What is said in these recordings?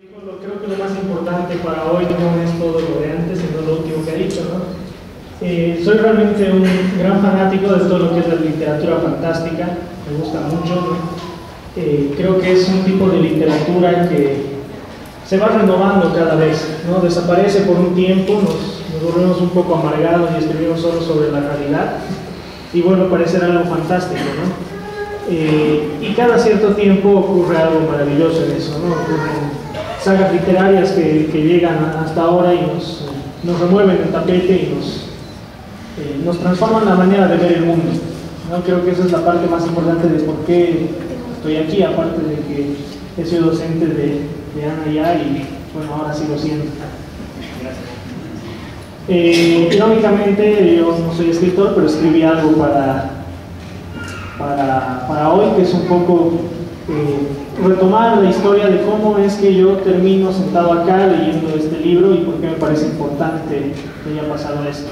Creo que lo más importante para hoy no es todo lo de antes, sino lo último que ha dicho, ¿no? Soy realmente un gran fanático de todo lo que es la literatura fantástica, me gusta mucho, ¿no? Creo que es un tipo de literatura que se va renovando cada vez, ¿no? Desaparece por un tiempo, nos volvemos un poco amargados y escribimos solo sobre la realidad y vuelve a parecer algo fantástico, ¿no? Y cada cierto tiempo ocurre algo maravilloso en eso, ¿no? Ocurren sagas literarias que llegan hasta ahora y nos remueven el tapete y nos transforman la manera de ver el mundo, ¿no? Creo que esa es la parte más importante de por qué estoy aquí, aparte de que he sido docente de Ana ya y bueno, ahora sigo siendo. Irónicamente, yo no soy escritor, pero escribí algo para hoy, que es un poco retomar la historia de cómo es que yo termino sentado acá leyendo este libro y por qué me parece importante que haya pasado esto.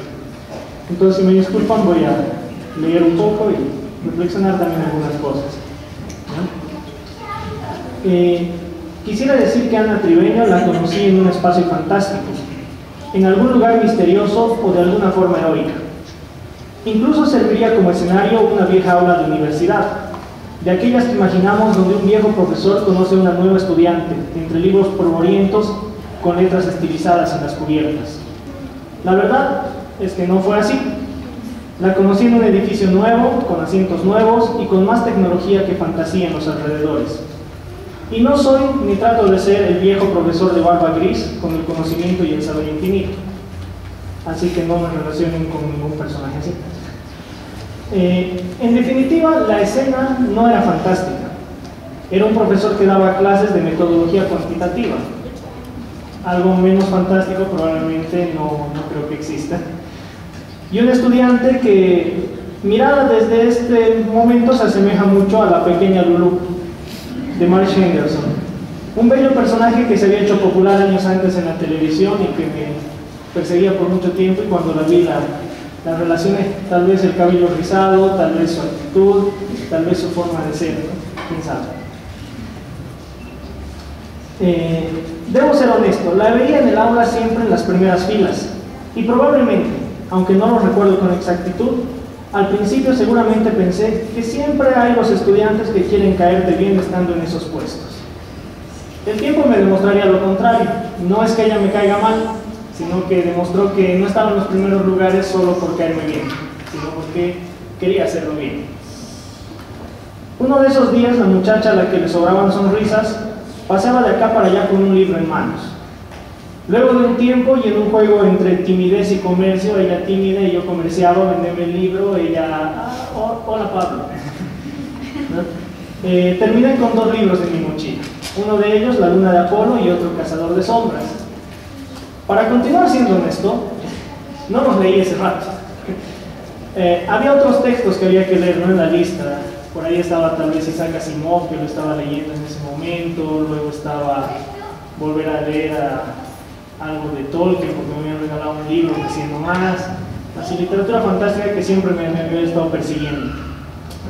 Entonces, si me disculpan, voy a leer un poco y reflexionar también algunas cosas, ¿no? Quisiera decir que Ana Tribeño la conocí en un espacio fantástico, en algún lugar misterioso o de alguna forma heroica. Incluso serviría como escenario una vieja aula de universidad, de aquellas que imaginamos donde un viejo profesor conoce a una nueva estudiante, entre libros polvorientos con letras estilizadas en las cubiertas. La verdad es que no fue así. La conocí en un edificio nuevo, con asientos nuevos y con más tecnología que fantasía en los alrededores. Y no soy ni trato de ser el viejo profesor de barba gris con el conocimiento y el saber infinito. Así que no me relacionen con ningún personaje así. En definitiva, la escena no era fantástica. Era un profesor que daba clases de metodología cuantitativa. Algo menos fantástico probablemente no creo que exista. Y un estudiante que, mirada desde este momento, se asemeja mucho a la pequeña Lulu de Marsh Henderson. Un bello personaje que se había hecho popular años antes en la televisión y que me perseguía por mucho tiempo, y cuando la vi la relacioné, tal vez el cabello rizado, tal vez su actitud, tal vez su forma de ser, ¿no? ¿Quién sabe? Debo ser honesto, la veía en el aula siempre en las primeras filas y probablemente, aunque no lo recuerdo con exactitud, al principio seguramente pensé que siempre hay los estudiantes que quieren caerte bien estando en esos puestos. El tiempo me demostraría lo contrario. No es que ella me caiga mal, sino que demostró que no estaba en los primeros lugares solo por caerme bien, sino porque quería hacerlo bien. Uno de esos días, la muchacha a la que le sobraban sonrisas pasaba de acá para allá con un libro en manos. Luego de un tiempo y en un juego entre timidez y comercio, ella tímida y yo comerciaba, venderme el libro, ella, hola Pablo. ¿No? Terminé con 2 libros en mi mochila, uno de ellos La Luna de Apolo y otro Cazador de Sombras. Para continuar siendo honesto, no los leí ese rato. Había otros textos que había que leer, ¿no? En la lista. Por ahí estaba tal vez Isaac Asimov, que lo estaba leyendo en ese momento. Luego estaba volver a leer algo de Tolkien, porque me habían regalado un libro diciendo más. Así, literatura fantástica que siempre me había estado persiguiendo.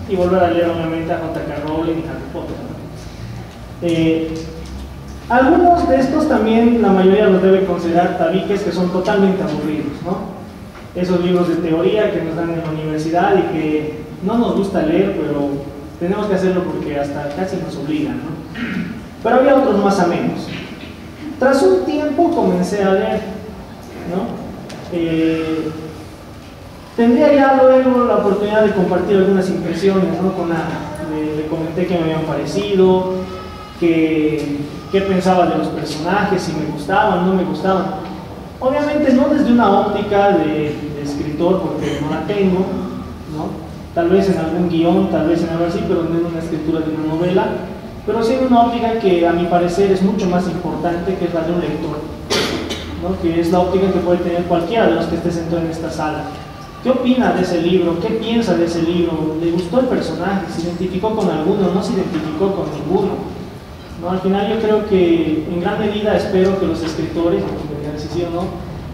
Y volver a leer obviamente a J.K. Rowling y Harry Potter, ¿no? Algunos de estos también la mayoría los debe considerar tabiques que son totalmente aburridos, ¿no? Esos libros de teoría que nos dan en la universidad y que no nos gusta leer, pero tenemos que hacerlo porque hasta casi nos obligan, ¿no? Pero había otros más amenos. Tras un tiempo comencé a leer, ¿no? Tendría ya luego la oportunidad de compartir algunas impresiones, ¿no? Con Ana. Le comenté que me habían parecido, qué pensaba de los personajes, si me gustaban, no me gustaban. Obviamente no desde una óptica de escritor, porque no la tengo, ¿no? Tal vez en algún guión, tal vez en algo así, pero no en una escritura de una novela, pero sí en una óptica que a mi parecer es mucho más importante, que es la de un lector, ¿no? Que es la óptica que puede tener cualquiera de los que esté sentado en esta sala. ¿Qué opina de ese libro? ¿Qué piensa de ese libro? ¿Le gustó el personaje? ¿Se identificó con alguno? ¿No se identificó con ninguno? ¿No? Al final yo creo que en gran medida espero que los escritores, si sí o no,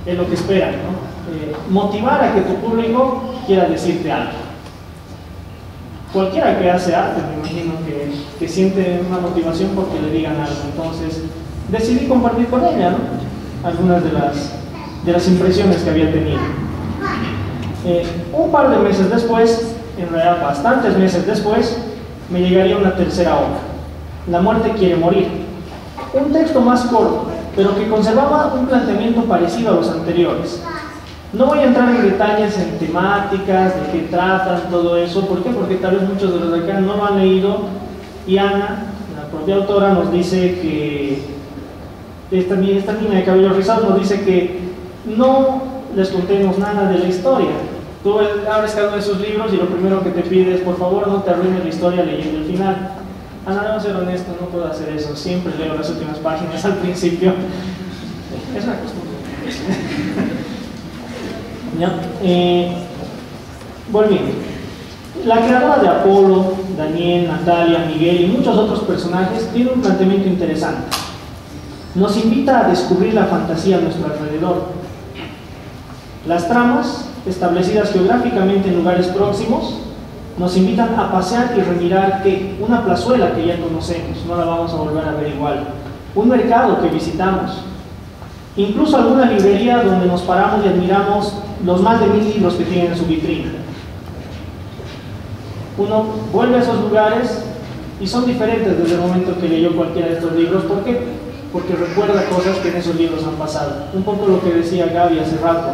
es lo que esperan, ¿no? Motivar a que tu público quiera decirte algo. Cualquiera que hace arte, me imagino que siente una motivación porque le digan algo. Entonces, decidí compartir con ella, ¿no?, algunas de las impresiones que había tenido. Un par de meses después, en realidad bastantes meses después, me llegaría una tercera obra, La muerte quiere morir. Un texto más corto, pero que conservaba un planteamiento parecido a los anteriores. No voy a entrar en detalles en temáticas, de qué tratan, todo eso. ¿Por qué? Porque tal vez muchos de los de acá no lo han leído, y Ana, la propia autora, nos dice que esta niña de cabello rizado nos dice que no les contemos nada de la historia. Tú abres cada uno de sus libros y lo primero que te pide es, por favor, no te arruines la historia leyendo el final. Ana, debo ser honesto, no puedo hacer eso. Siempre leo las últimas páginas al principio. Es una costumbre. ¿Ya? Volviendo. La creadora de Apolo, Daniel, Natalia, Miguel y muchos otros personajes tiene un planteamiento interesante. Nos invita a descubrir la fantasía a nuestro alrededor. Las tramas, establecidas geográficamente en lugares próximos, nos invitan a pasear y remirar que una plazuela que ya conocemos, no la vamos a volver a ver igual, un mercado que visitamos, incluso alguna librería donde nos paramos y admiramos los más de 1000 libros que tienen en su vitrina. Uno vuelve a esos lugares y son diferentes desde el momento que leyó cualquiera de estos libros. ¿Por qué? Porque recuerda cosas que en esos libros han pasado. Un poco lo que decía Gaby hace rato,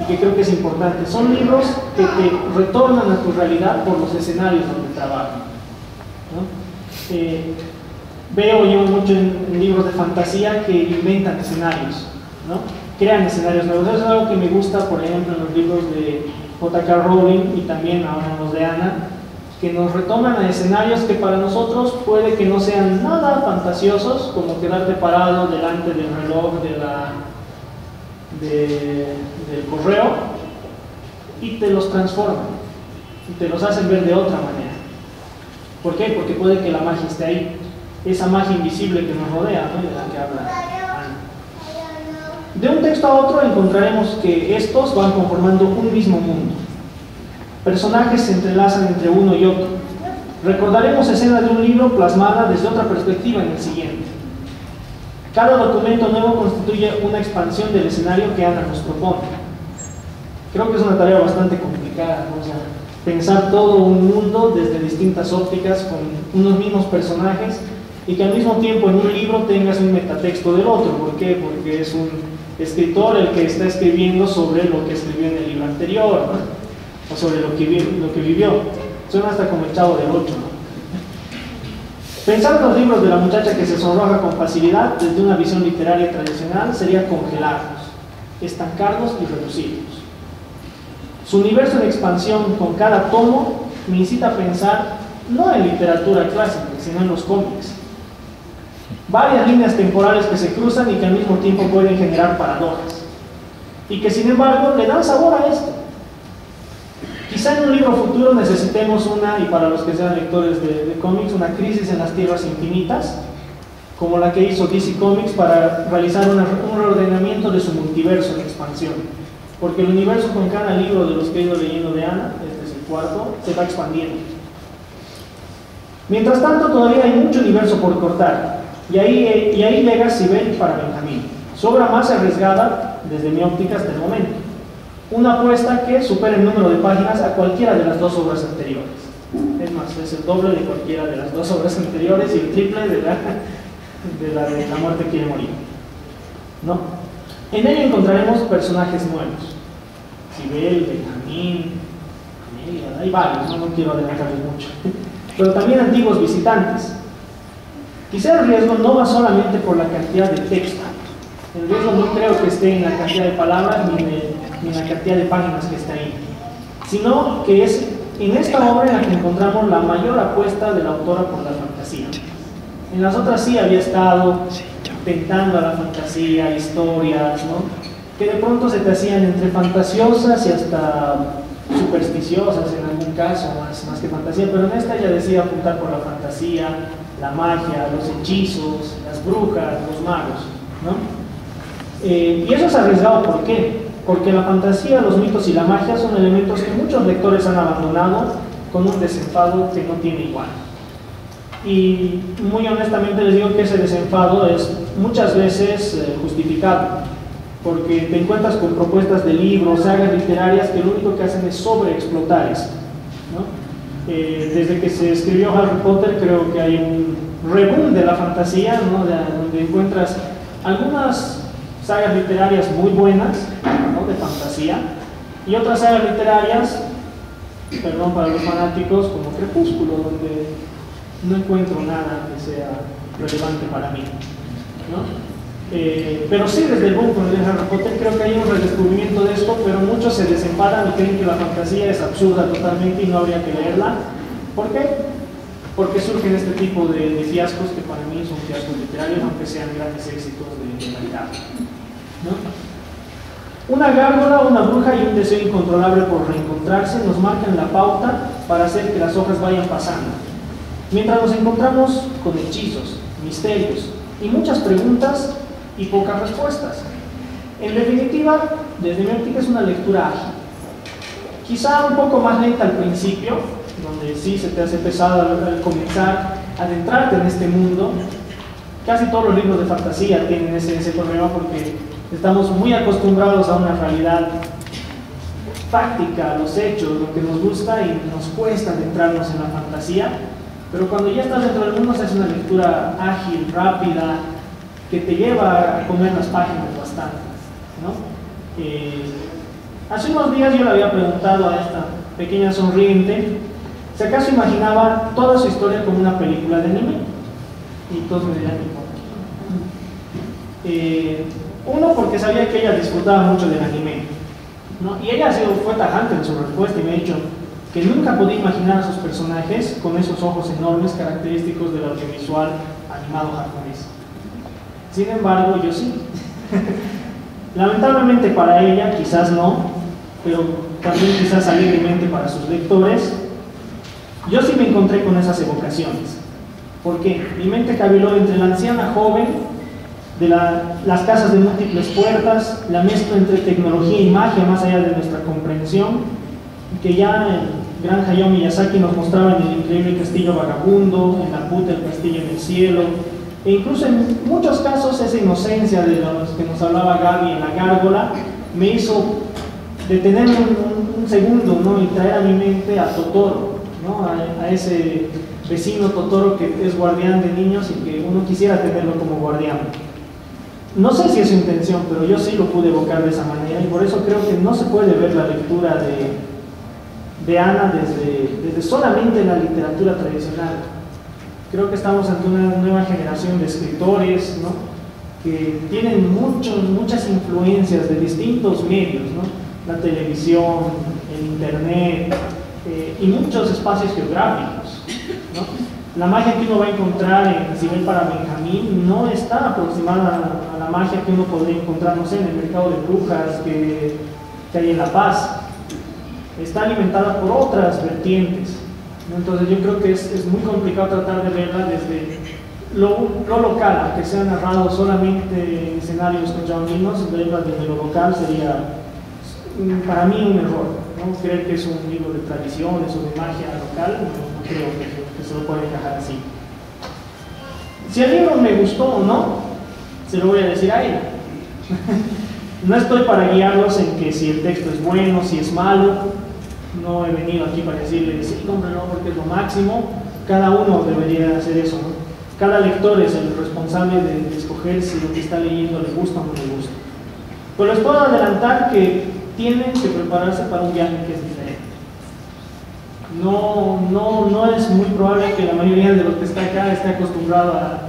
y que creo que es importante. Son libros que te retornan a tu realidad por los escenarios donde trabajan, ¿no? Veo yo mucho en libros de fantasía que inventan escenarios, ¿no? Crean escenarios nuevos. Eso es algo que me gusta, por ejemplo, en los libros de J.K. Rowling y también ahora en los de Ana, que nos retoman a escenarios que para nosotros puede que no sean nada fantasiosos, como quedarte parado delante del reloj del correo, y te los transforman y te los hacen ver de otra manera. ¿Por qué? Porque puede que la magia esté ahí, esa magia invisible que nos rodea, ¿no?, de la que habla Ana. De un texto a otro encontraremos que estos van conformando un mismo mundo. Personajes se entrelazan entre uno y otro. Recordaremos escenas de un libro plasmada desde otra perspectiva en el siguiente. Cada documento nuevo constituye una expansión del escenario que Ana nos propone. Creo que es una tarea bastante complicada, ¿no? O sea, pensar todo un mundo desde distintas ópticas con unos mismos personajes, y que al mismo tiempo en un libro tengas un metatexto del otro. ¿Por qué? Porque es un escritor el que está escribiendo sobre lo que escribió en el libro anterior, ¿no?, o sobre lo que vivió. Suena hasta como el Chavo del Ocho, ¿no? Pensar en los libros de la muchacha que se sonroja con facilidad desde una visión literaria tradicional sería congelarlos, estancarlos y reducirlos. Su universo en expansión con cada tomo me incita a pensar no en literatura clásica, sino en los cómics. Varias líneas temporales que se cruzan y que al mismo tiempo pueden generar paradojas, y que sin embargo le dan sabor a esto. Quizá en un libro futuro necesitemos una, y para los que sean lectores de cómics, una crisis en las tierras infinitas, como la que hizo DC Comics para realizar un reordenamiento de su multiverso en expansión. Porque el universo con cada libro de los que he ido leyendo de Ana, este es el cuarto, se va expandiendo. Mientras tanto, todavía hay mucho universo por cortar, y ahí llega Sibel para Benjamín, su obra más arriesgada desde mi óptica hasta el momento. Una apuesta que supera el número de páginas a cualquiera de las dos obras anteriores. Es más, es el doble de cualquiera de las dos obras anteriores y el triple de la muerte quiere morir, ¿no? En ella encontraremos personajes nuevos. Sibel, Benjamín, Amelia, hay varios, no quiero adelantarles mucho. Pero también antiguos visitantes. Quizá el riesgo no va solamente por la cantidad de texto. El riesgo no creo que esté en la cantidad de palabras ni en la cantidad de páginas que está ahí, sino que es en esta obra en la que encontramos la mayor apuesta de la autora por la fantasía. En las otras sí había estado tentando a la fantasía, historias, ¿no?, que de pronto se te hacían entre fantasiosas y hasta supersticiosas en algún caso, más que fantasía, pero en esta ella decía apuntar por la fantasía, la magia, los hechizos, las brujas, los magos, ¿no? Y eso es arriesgado. ¿Por qué? Porque la fantasía, los mitos y la magia son elementos que muchos lectores han abandonado con un desenfado que no tiene igual. Y muy honestamente les digo que ese desenfado es muchas veces justificado, porque te encuentras con propuestas de libros, sagas literarias que lo único que hacen es sobreexplotar eso, ¿no? Desde que se escribió Harry Potter creo que hay un reboom de la fantasía, ¿no? Donde encuentras algunas sagas literarias muy buenas, ¿no? De fantasía, y otras sagas literarias, perdón para los fanáticos, como Crepúsculo, donde no encuentro nada que sea relevante para mí, ¿no? Pero sí, desde el boom con el de Harry Potter creo que hay un redescubrimiento de esto, pero muchos se desempadan y creen que la fantasía es absurda totalmente y no habría que leerla. ¿Por qué? Porque surgen este tipo de fiascos que para mí son fiascos literarios, aunque sean grandes éxitos de calidad, ¿no? Una gárgola, una bruja y un deseo incontrolable por reencontrarse nos marcan la pauta para hacer que las hojas vayan pasando, mientras nos encontramos con hechizos, misterios y muchas preguntas y pocas respuestas. En definitiva, desde mi óptica es una lectura ágil, quizá un poco más lenta al principio, donde sí se te hace pesado al comenzar a adentrarte en este mundo. Casi todos los libros de fantasía tienen ese problema, porque estamos muy acostumbrados a una realidad práctica, a los hechos, lo que nos gusta, y nos cuesta adentrarnos en la fantasía. Pero cuando ya estás dentro del mundo, se hace una lectura ágil, rápida, que te lleva a comer las páginas bastante, ¿no? Hace unos días yo le había preguntado a esta pequeña sonriente si acaso imaginaba toda su historia como una película de anime, y todos me dirían uno, porque sabía que ella disfrutaba mucho del anime, ¿no? Y ella fue tajante en su respuesta y me ha dicho que nunca podía imaginar a sus personajes con esos ojos enormes característicos del audiovisual animado japonés. Sin embargo, yo sí. Lamentablemente para ella, quizás no, pero también quizás alegremente para sus lectores, yo sí me encontré con esas evocaciones. Porque mi mente caviló entre la anciana joven de las casas de múltiples puertas, la mezcla entre tecnología y magia más allá de nuestra comprensión, que ya el gran Hayao Miyazaki nos mostraba en el increíble castillo vagabundo, en la puta el castillo en el cielo, e incluso en muchos casos esa inocencia de los que nos hablaba Gaby en la gárgola me hizo detenerme un segundo, ¿no? Y traer a mi mente a Totoro, ¿no? A ese vecino Totoro que es guardián de niños y que uno quisiera tenerlo como guardián. No sé si es su intención, pero yo sí lo pude evocar de esa manera, y por eso creo que no se puede ver la lectura de Ana desde solamente la literatura tradicional. Creo que estamos ante una nueva generación de escritores, ¿no? Que tienen muchas influencias de distintos medios, ¿no? La televisión, el internet y muchos espacios geográficos, ¿no? La magia que uno va a encontrar en Cibel para Benjamín no está aproximada a la magia que uno podría encontrar, no sé, en el mercado de brujas que hay en La Paz. Está alimentada por otras vertientes, ¿no? Entonces yo creo que es muy complicado tratar de verla desde lo local, aunque sea narrado solamente en escenarios conchaoninos. Verla desde lo local sería para mí un error, ¿no? Creer que es un libro de tradiciones o de magia local, no creo que se lo pueda encajar así. Si el libro me gustó o no, se lo voy a decir a ella. No estoy para guiarlos en que si el texto es bueno, si es malo. No he venido aquí para decirle, sí, cómprelo porque es lo máximo. Cada uno debería hacer eso, ¿no? Cada lector es el responsable de escoger si lo que está leyendo le gusta o no le gusta. Pero les puedo adelantar que tienen que prepararse para un viaje que es diferente. No es muy probable que la mayoría de los que está acá esté acostumbrado a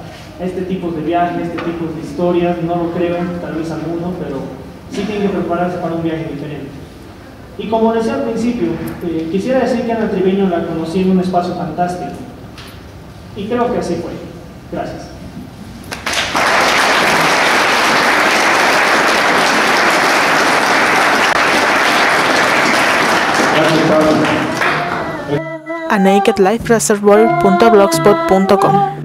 este tipo de viajes, este tipo de historias. No lo creo, tal vez alguno, pero sí tienen que prepararse para un viaje diferente. Y como decía al principio, quisiera decir que Ana Tribeño la conocí en un espacio fantástico. Y creo que así fue. Gracias. A nakedlifereservoir.blogspot.com